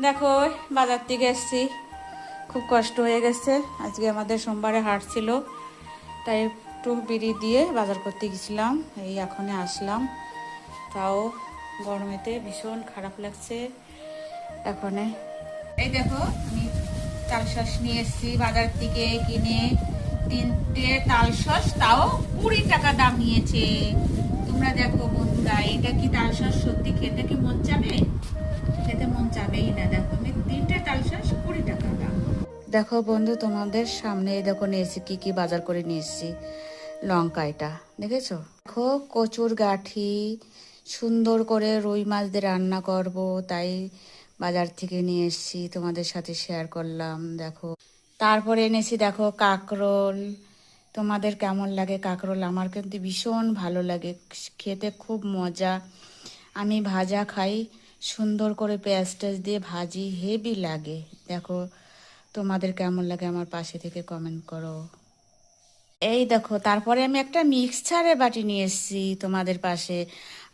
দেখো বাজার থেকে এসছি, খুব কষ্ট হয়ে গেছে। আজকে আমাদের সোমবারে হাট ছিল, তাই একটু বিড়ি দিয়ে বাজার করতে গেছিলাম। এই এখনই আসলাম, তাও গরমেতে ভীষণ খারাপ লাগছে এখনে। এই দেখো আমি তালশাঁস নিয়ে এসছি বাজার থেকে কিনে, 3টে তালশাঁস, তাও 20 টাকা দাম নিয়েছে। তোমরা দেখো বন্ধুরা, এটা কি তালশাঁস সত্যি খেতে কি মন চাবে? খেতে মন চাবেই না। দেখো আমি 3টে তালশাঁস 20 টাকা দাম। দেখো বন্ধু, তোমাদের সামনে দেখো নিয়েছি কি কি বাজার করে নিয়ে এসেছি। লঙ্কা, এটা দেখেছো? দেখো কচুর গাঠি, সুন্দর করে রুই মাছ দিয়ে রান্না করব, তাই বাজার থেকে নিয়ে এসেছি, তোমাদের সাথে শেয়ার করলাম। দেখো তারপরে এনেছি দেখো কাঁকরোল। তোমাদের কেমন লাগে কাঁকরোল? আমার কিন্তু ভীষণ ভালো লাগে, খেতে খুব মজা। আমি ভাজা খাই, সুন্দর করে পেঁয়াজ টেয়াজ দিয়ে ভাজি, হেভি লাগে। দেখো তোমাদের কেমন লাগে আমার পাশে থেকে কমেন্ট করো। এই দেখো তারপরে আমি একটা মিক্সচারে বাটি নিয়ে এসেছি তোমাদের পাশে।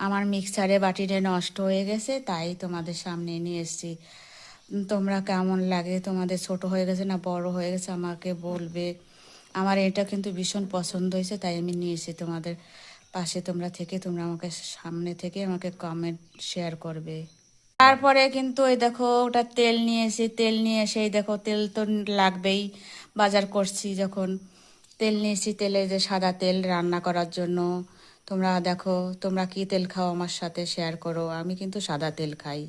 আমার মিক্সচারে বাটিটা নষ্ট হয়ে গেছে, তাই তোমাদের সামনে নিয়ে এসেছি। তোমরা কেমন লাগে? তোমাদের ছোট হয়ে গেছে না বড় হয়ে গেছে আমাকে বলবে। আমার এটা কিন্তু ভীষণ পছন্দ হয়েছে, তাই আমি নিয়ে এসেছি তোমাদের পাশে। তোমরা আমাকে সামনে থেকে আমাকে কমেন্ট শেয়ার করবে। তারপরে কিন্তু এই দেখো ওটা তেল নিয়ে এসে, তেল নিয়ে এসে এই দেখো তেল তো লাগবেই বাজার করছি যখন। তেল নিয়েছি, তেলে যে সাদা তেল রান্না করার জন্য। তোমরা দেখো তোমরা কি তেল খাও আমার সাথে শেয়ার করো। আমি কিন্তু সাদা তেল খাই।